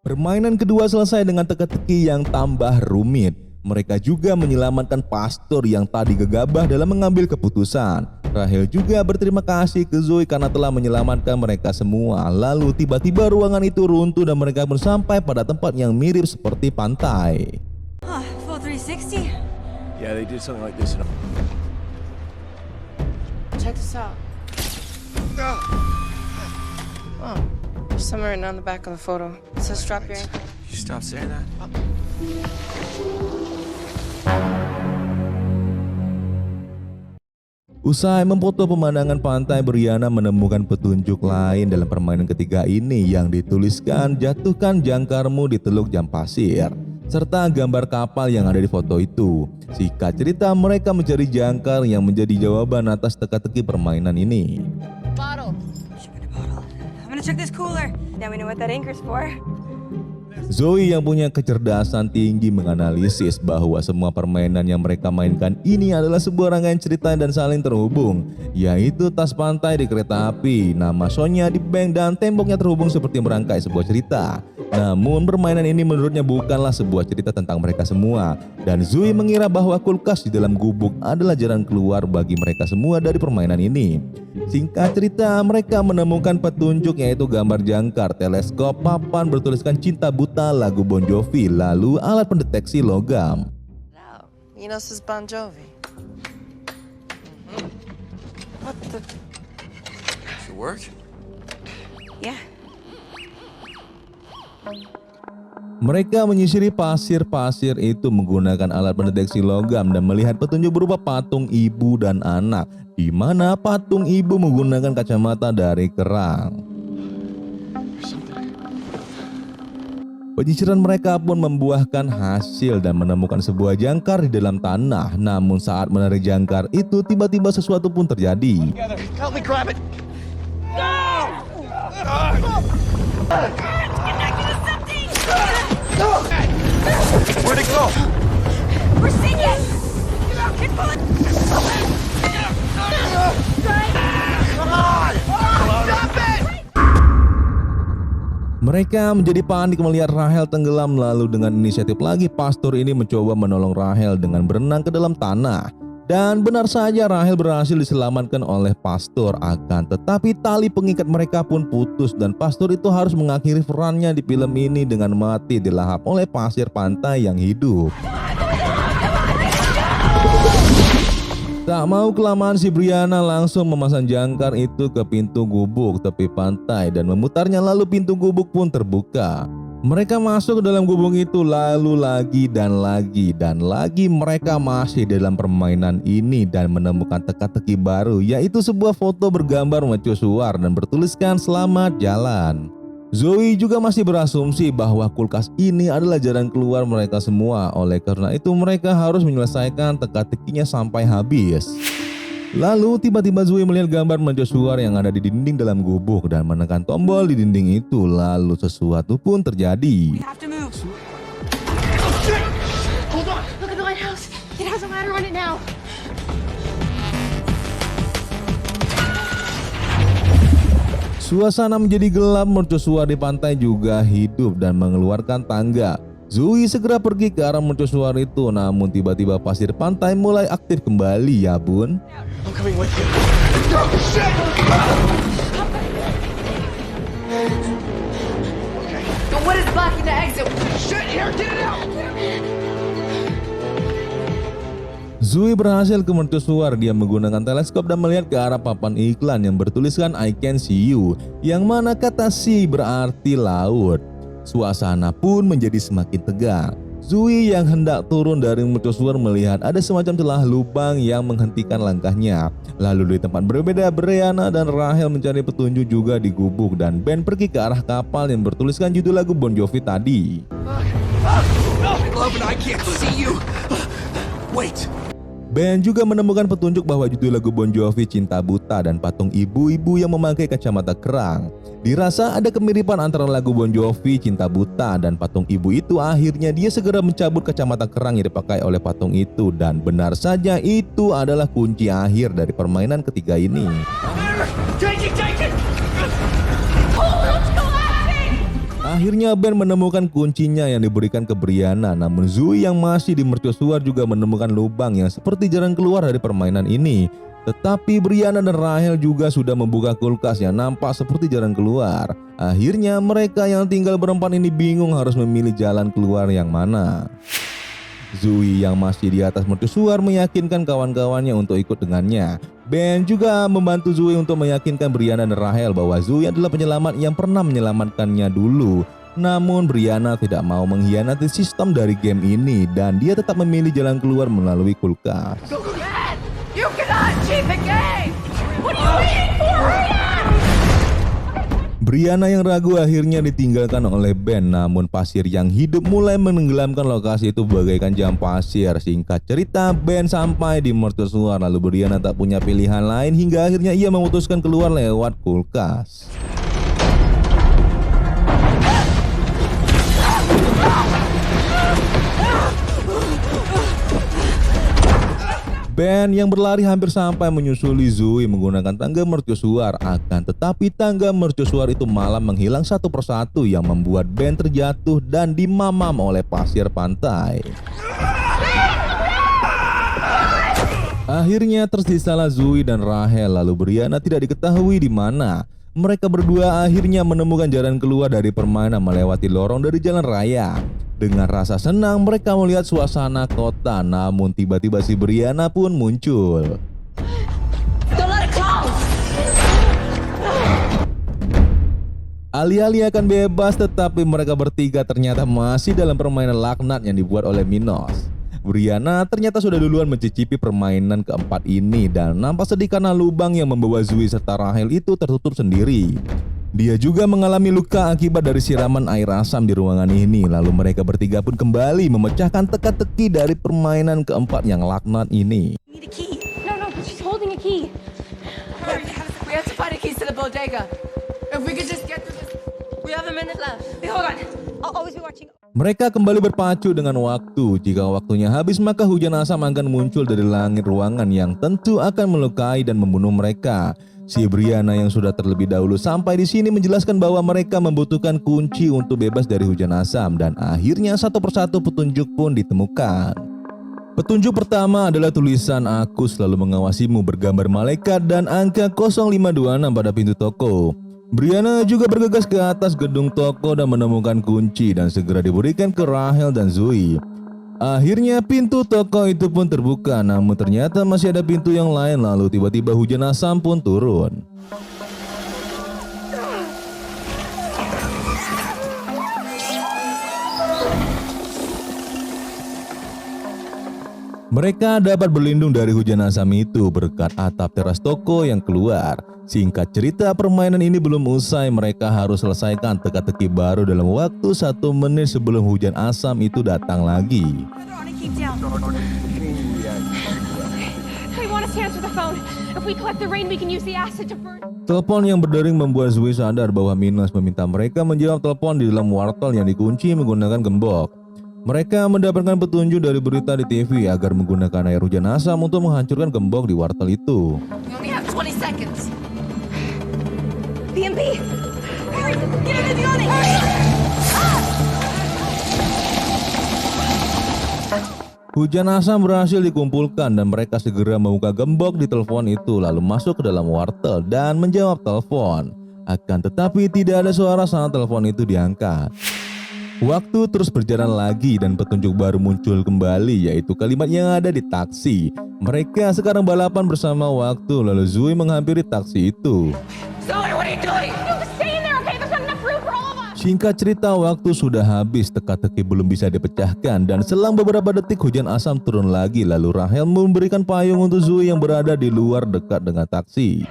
Permainan kedua selesai dengan teka-teki yang tambah rumit. Mereka juga menyelamatkan pastor yang tadi gegabah dalam mengambil keputusan. Rahel juga berterima kasih ke Zoe karena telah menyelamatkan mereka semua. Lalu tiba-tiba ruangan itu runtuh dan mereka pun sampai pada tempat yang mirip seperti pantai. Full 360. Yeah, they did something like this. Check this out. Oh, there's something written on the back of the photo. It says strap your ankle. You stop saying that. Usai memfoto pemandangan pantai, Brianna menemukan petunjuk lain dalam permainan ketiga ini yang dituliskan jatuhkan jangkarmu di teluk jam pasir serta gambar kapal yang ada di foto itu. Singkat cerita, mereka mencari jangkar yang menjadi jawaban atas teka-teki permainan ini. Bottle. Sugar in a bottle. I'm gonna check this cooler. Now we know what that anchor's for. Zoe yang punya kecerdasan tinggi menganalisis bahwa semua permainan yang mereka mainkan ini adalah sebuah rangkaian cerita dan saling terhubung, yaitu tas pantai di kereta api, nama Sonya di bank, dan temboknya terhubung seperti merangkai sebuah cerita. Namun permainan ini menurutnya bukanlah sebuah cerita tentang mereka semua, dan Zoe mengira bahwa kulkas di dalam gubuk adalah jalan keluar bagi mereka semua dari permainan ini. Singkat cerita, mereka menemukan petunjuk yaitu gambar jangkar, teleskop, papan bertuliskan Cinta Buta lagu Bon Jovi, lalu alat pendeteksi logam. Out. You know, this is Bon Jovi. What the? Does it work? Yeah. Mereka menyisiri pasir-pasir itu menggunakan alat pendeteksi logam dan melihat petunjuk berupa patung ibu dan anak, di mana patung ibu menggunakan kacamata dari kerang. Penyisiran mereka pun membuahkan hasil dan menemukan sebuah jangkar di dalam tanah. Namun saat menarik jangkar itu tiba-tiba sesuatu pun terjadi. Help me grab it. Where'd it go? We're sinking! Get pulling! Come on! Stop it! Mereka menjadi panik melihat Rahel tenggelam, lalu dengan inisiatif lagi pastor ini mencoba menolong Rahel dengan berenang ke dalam tanah. Dan benar saja Rahel berhasil diselamatkan oleh pastor, akan tetapi tali pengikat mereka pun putus dan pastor itu harus mengakhiri perannya di film ini dengan mati dilahap oleh pasir pantai yang hidup. Tak mau kelamaan, si Brianna langsung memasang jangkar itu ke pintu gubuk tepi pantai dan memutarnya, lalu pintu gubuk pun terbuka. Mereka masuk ke dalam gubuk itu, lalu lagi dan lagi mereka masih dalam permainan ini dan menemukan teka-teki baru, yaitu sebuah foto bergambar mercusuar dan bertuliskan selamat jalan. Zoe juga masih berasumsi bahwa kulkas ini adalah jalan keluar mereka semua. Oleh karena itu mereka harus menyelesaikan teka-tekinya sampai habis. Lalu tiba-tiba Zoe melihat gambar mercusuar yang ada di dinding dalam gubuk dan menekan tombol di dinding itu. Lalu sesuatu pun terjadi. We have to move. Hold on. Look at the lighthouse. It has a ladder on it now. Suasana menjadi gelap, mercusuar di pantai juga hidup dan mengeluarkan tangga. Zoe segera pergi ke arah mercusuar itu, namun tiba-tiba pasir pantai mulai aktif kembali, ya bun. I'm coming with you. Oh, shit! Okay. But what is blocking the exit? Shit, here, get it out! Zoe berhasil ke mercusuar. Dia menggunakan teleskop dan melihat ke arah papan iklan yang bertuliskan I can see you, yang mana kata sea berarti laut. Suasana pun menjadi semakin tegang. Zoe yang hendak turun dari mercusuar melihat ada semacam celah lubang yang menghentikan langkahnya. Lalu di tempat berbeda, Brianna dan Rahel mencari petunjuk juga di gubuk, dan Ben pergi ke arah kapal yang bertuliskan judul lagu Bon Jovi tadi. Love, I can't see you. Wait. Ben juga menemukan petunjuk bahwa judul lagu Bon Jovi Cinta Buta dan patung ibu-ibu yang memakai kacamata kerang. Dirasa ada kemiripan antara lagu Bon Jovi Cinta Buta dan patung ibu itu. Akhirnya dia segera mencabut kacamata kerang yang dipakai oleh patung itu, dan benar saja itu adalah kunci akhir dari permainan ketiga ini. Take it! Akhirnya Ben menemukan kuncinya yang diberikan ke Brianna, namun Zoe yang masih di mercusuar juga menemukan lubang yang seperti jalan keluar dari permainan ini. Tetapi Brianna dan Rahel juga sudah membuka kulkas yang nampak seperti jalan keluar. Akhirnya mereka yang tinggal berempat ini bingung harus memilih jalan keluar yang mana. Zoe yang masih di atas mercusuar meyakinkan kawan-kawannya untuk ikut dengannya. Ben juga membantu Zoe untuk meyakinkan Brianna dan Rahel bahwa Zoe adalah penyelamat yang pernah menyelamatkannya dulu. Namun Brianna tidak mau mengkhianati sistem dari game ini dan dia tetap memilih jalan keluar melalui kulkas. Ben! You cannot cheat the game! What are you waiting for? Hurry up! Brianna yang ragu akhirnya ditinggalkan oleh Ben, namun pasir yang hidup mulai menenggelamkan lokasi itu bagaikan jam pasir. Singkat cerita, Ben sampai di mercusuar, lalu Brianna tak punya pilihan lain hingga akhirnya ia memutuskan keluar lewat kulkas. Ben yang berlari hampir sampai menyusuli Zoe menggunakan tangga mercusuar, akan tetapi tangga mercusuar itu malah menghilang satu persatu yang membuat Ben terjatuh dan dimamam oleh pasir pantai. Akhirnya tersisalah Zoe dan Rahel, lalu Brianna tidak diketahui di mana. Mereka berdua akhirnya menemukan jalan keluar dari permainan melewati lorong dari jalan raya. Dengan rasa senang mereka melihat suasana kota, namun tiba-tiba si Brianna pun muncul. Don't let it close! Alih-alih akan bebas, tetapi mereka bertiga ternyata masih dalam permainan laknat yang dibuat oleh Minos. Brianna ternyata sudah duluan mencicipi permainan keempat ini dan nampak sedih karena lubang yang membawa Zoe serta Rahel itu tertutup sendiri. Dia juga mengalami luka akibat dari siraman air asam di ruangan ini. Lalu mereka bertiga pun kembali memecahkan teka-teki dari permainan keempat yang laknat ini. We need a key. No, but she's holding a key. We have to find a keys to the bodega. If we could just get through this. We have a minute left. Hey, hold on. I'll always be watching. Mereka kembali berpacu dengan waktu. Jika waktunya habis, maka hujan asam akan muncul dari langit ruangan yang tentu akan melukai dan membunuh mereka. Si Brianna yang sudah terlebih dahulu sampai di sini menjelaskan bahwa mereka membutuhkan kunci untuk bebas dari hujan asam dan akhirnya satu persatu petunjuk pun ditemukan. Petunjuk pertama adalah tulisan "Aku selalu mengawasimu" bergambar malaikat dan angka 0526 pada pintu toko. Brianna juga bergegas ke atas gedung toko dan menemukan kunci dan segera diberikan ke Rahel dan Zoe. Akhirnya pintu toko itu pun terbuka, namun ternyata masih ada pintu yang lain. Lalu tiba-tiba hujan asam pun turun. Mereka dapat berlindung dari hujan asam itu berkat atap teras toko yang keluar. Singkat cerita, permainan ini belum usai. Mereka harus selesaikan teka-teki baru dalam waktu 1 menit sebelum hujan asam itu datang lagi. Throw on a key down. I want us to answer the phone. If we collect the rain, we can use the acid to burn. Telepon yang berdering membuat Zoe sadar bahwa Minos meminta mereka menjawab telepon di dalam wartel yang dikunci menggunakan gembok. Mereka mendapatkan petunjuk dari berita di TV agar menggunakan air hujan asam untuk menghancurkan gembok di wartel itu. We only have 20 seconds. BMP! Hurry! Get in the building! Hujan asam berhasil dikumpulkan dan mereka segera membuka gembok di telepon itu lalu masuk ke dalam wartel dan menjawab telepon. Akan tetapi tidak ada suara saat telepon itu diangkat. Waktu terus berjalan lagi dan petunjuk baru muncul kembali, yaitu kalimat yang ada di taksi. Mereka sekarang balapan bersama waktu, lalu Zoe menghampiri taksi itu. Zoe, what are you doing? Stay in there, okay? There's not enough room for all of us. Singkat cerita, waktu sudah habis, teka-teki belum bisa dipecahkan dan selang beberapa detik hujan asam turun lagi. Lalu Rahel memberikan payung untuk Zoe yang berada di luar dekat dengan taksi.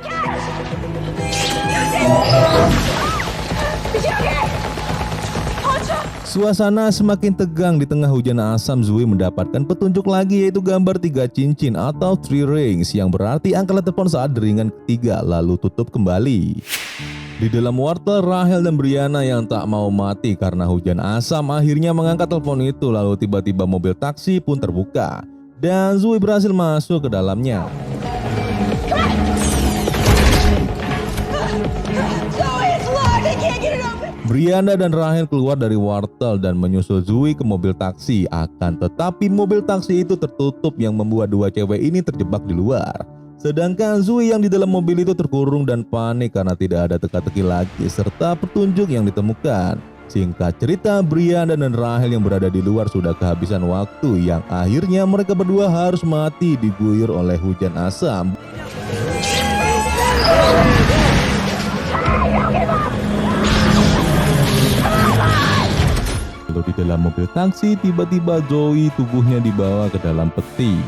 Suasana semakin tegang di tengah hujan asam. Zoe mendapatkan petunjuk lagi, yaitu gambar 3 cincin atau 3 rings yang berarti angkat telepon saat deringan ketiga lalu tutup kembali. Di dalam wartel, Rahel dan Brianna yang tak mau mati karena hujan asam akhirnya mengangkat telepon itu. Lalu tiba-tiba mobil taksi pun terbuka dan Zoe berhasil masuk ke dalamnya. Zoe, it's locked! I can't get it open! Brianna dan Rahel keluar dari wartel dan menyusul Zoe ke mobil taksi. Akan tetapi mobil taksi itu tertutup yang membuat dua cewek ini terjebak di luar. Sedangkan Zoe yang di dalam mobil itu terkurung dan panik karena tidak ada teka-teki lagi serta petunjuk yang ditemukan. Singkat cerita, Brianna dan Rahel yang berada di luar sudah kehabisan waktu yang akhirnya mereka berdua harus mati diguyur oleh hujan asam. Lalu di dalam mobil taksi, tiba-tiba Zoe tubuhnya dibawa ke dalam peti.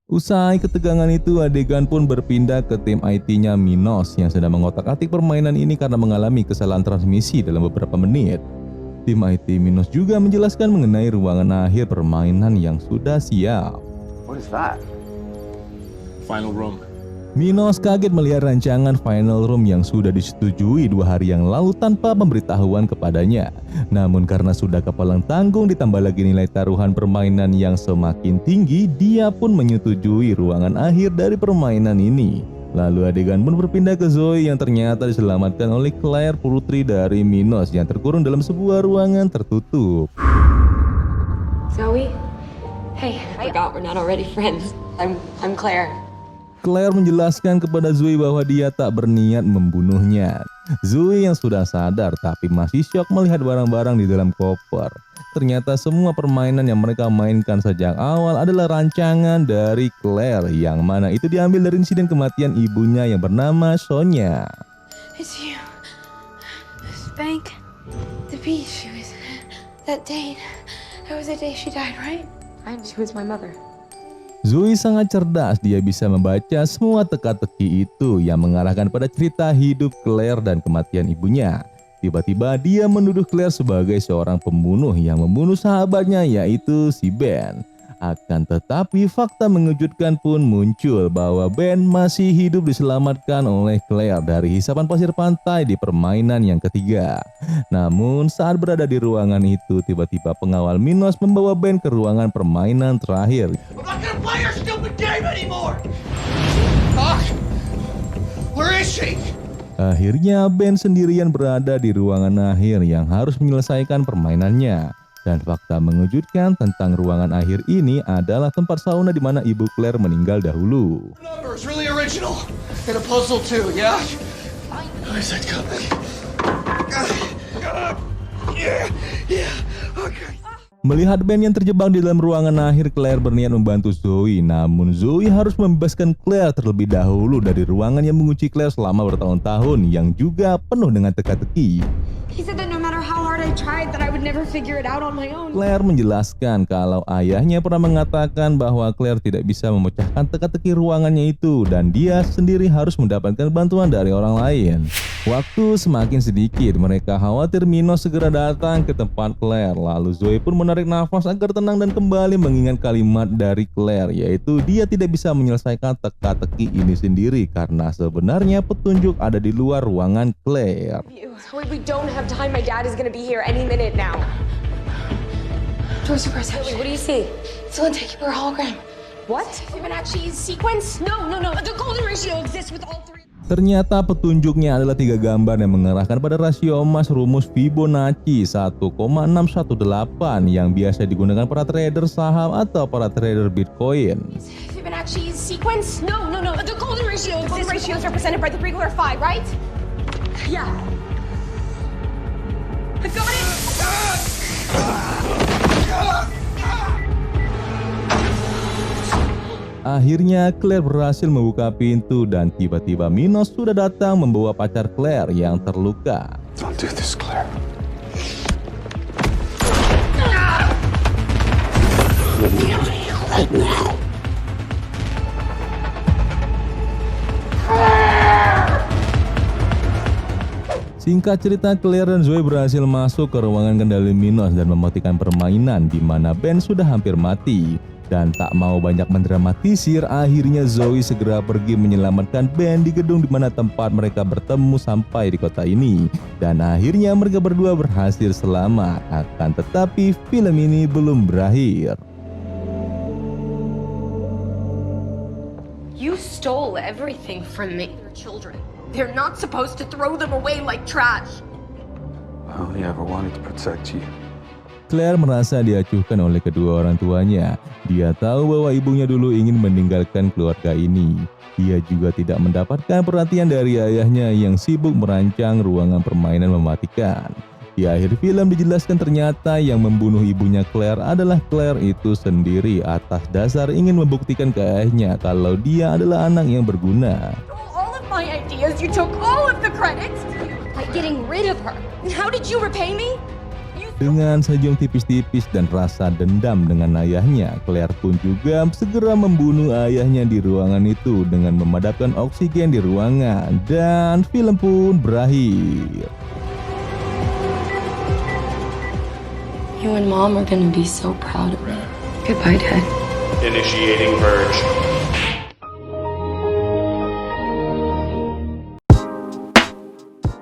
Usai ketegangan itu, adegan pun berpindah ke tim IT-nya Minos yang sedang mengotak-atik permainan ini karena mengalami kesalahan transmisi dalam beberapa menit. Tim IT Minos juga menjelaskan mengenai ruangan akhir permainan yang sudah siap. What is that? Final room. Minos kaget melihat rancangan Final Room yang sudah disetujui 2 hari yang lalu tanpa pemberitahuan kepadanya. Namun karena sudah kepalang tanggung ditambah lagi nilai taruhan permainan yang semakin tinggi, dia pun menyetujui ruangan akhir dari permainan ini. Lalu adegan pun berpindah ke Zoe yang ternyata diselamatkan oleh Claire putri dari Minos yang terkurung dalam sebuah ruangan tertutup. Zoe? Hey, I forgot we're not already friends. I'm Claire. Claire menjelaskan kepada Zoe bahwa dia tak berniat membunuhnya. Zoe yang sudah sadar tapi masih syok melihat barang-barang di dalam koper. Ternyata semua permainan yang mereka mainkan sejak awal adalah rancangan dari Claire yang mana itu diambil dari insiden kematian ibunya yang bernama Sonia. It's you. Spank. The beach. It was that date. That was the day she died, right? She was my mother. Zoe sangat cerdas, dia bisa membaca semua teka-teki itu yang mengarahkan pada cerita hidup Claire dan kematian ibunya. Tiba-tiba dia menuduh Claire sebagai seorang pembunuh yang membunuh sahabatnya yaitu si Ben. Akan tetapi fakta mengejutkan pun muncul bahwa Ben masih hidup diselamatkan oleh Claire dari hisapan pasir pantai di permainan yang ketiga. Namun saat berada di ruangan itu tiba-tiba pengawal Minos membawa Ben ke ruangan permainan terakhir. I'm not gonna play your stupid game anymore! Fuck! Where is she? Akhirnya Ben sendirian berada di ruangan akhir yang harus menyelesaikan permainannya. Dan fakta mengejutkan tentang ruangan akhir ini adalah tempat sauna di mana ibu Claire meninggal dahulu. Numbers really original. And a puzzle too, yeah? Where's that coming? Yeah, okay. Melihat Ben yang terjebak di dalam ruangan akhir, Claire berniat membantu Zoe. Namun Zoe harus membebaskan Claire terlebih dahulu dari ruangan yang mengunci Claire selama bertahun-tahun yang juga penuh dengan teka-teki. He said that no matter how hard I tried, that I would never figure it out on my own. Claire menjelaskan kalau ayahnya pernah mengatakan bahwa Claire tidak bisa memecahkan teka-teki ruangannya itu dan dia sendiri harus mendapatkan bantuan dari orang lain. Waktu semakin sedikit, mereka khawatir Minos segera datang ke tempat Claire. Lalu Zoe pun menarik nafas agar tenang dan kembali mengingat kalimat dari Claire, yaitu dia tidak bisa menyelesaikan teka-teki ini sendiri karena sebenarnya petunjuk ada di luar ruangan Claire. Wait, we don't have time. My dad is gonna be here any minute now. Doors are pressed. What do you see? Someone taking her hologram. What? Fibonacci sequence? No. The golden ratio exists with all three. Ternyata petunjuknya adalah 3 gambar yang mengarahkan pada rasio emas rumus Fibonacci 1,618 yang biasa digunakan para trader saham atau para trader Bitcoin. Fibonacci sequence? No. The golden ratio exists. The golden ratio is represented by the regular 5, right? Yeah. I got it. Akhirnya Claire berhasil membuka pintu dan tiba-tiba Minos sudah datang membawa pacar Claire yang terluka. Don't do this, Claire. Right now. Singkat cerita, Claire dan Zoe berhasil masuk ke ruangan kendali Minos dan mematikan permainan di mana Ben sudah hampir mati. Dan tak mau banyak mendramatisir, akhirnya Zoe segera pergi menyelamatkan Ben di gedung di mana tempat mereka bertemu sampai di kota ini. Dan akhirnya mereka berdua berhasil selamat. Akan tetapi film ini belum berakhir. You stole everything from me. Your children. They're not supposed to throw them away like trash. I only ever wanted to protect you. Claire merasa diacuhkan oleh kedua orang tuanya. Dia tahu bahwa ibunya dulu ingin meninggalkan keluarga ini. Dia juga tidak mendapatkan perhatian dari ayahnya yang sibuk merancang ruangan permainan mematikan. Di akhir film dijelaskan ternyata yang membunuh ibunya Claire adalah Claire itu sendiri atas dasar ingin membuktikan ke ayahnya kalau dia adalah anak yang berguna. All of my ideas, you took all of the credits. By getting rid of her. And how did you repay me? Dengan senyum tipis-tipis dan rasa dendam dengan ayahnya, Claire pun juga segera membunuh ayahnya di ruangan itu dengan memadamkan oksigen di ruangan. Dan film pun berakhir. You and Mom are gonna be so proud of me. Goodbye, Dad. Initiating merge.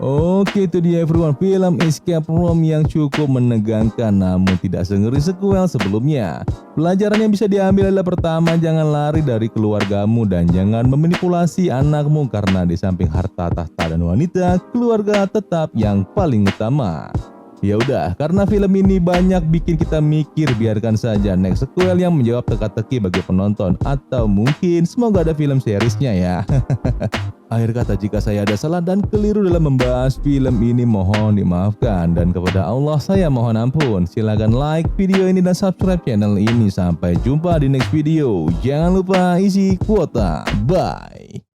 Oke, itu dia everyone, film Escape Room yang cukup menegangkan namun tidak sengeri sequel sebelumnya. Pelajaran yang bisa diambil adalah pertama, jangan lari dari keluargamu dan jangan memanipulasi anakmu karena di samping harta, tahta, dan wanita, keluarga tetap yang paling utama. Ya udah, karena film ini banyak bikin kita mikir, biarkan saja next sequel yang menjawab teka-teki bagi penonton, atau mungkin semoga ada film seriesnya ya. Akhir kata, jika saya ada salah dan keliru dalam membahas film ini, mohon dimaafkan, dan kepada Allah saya mohon ampun. Silahkan like video ini dan subscribe channel ini. Sampai jumpa di next video. Jangan lupa isi kuota. Bye.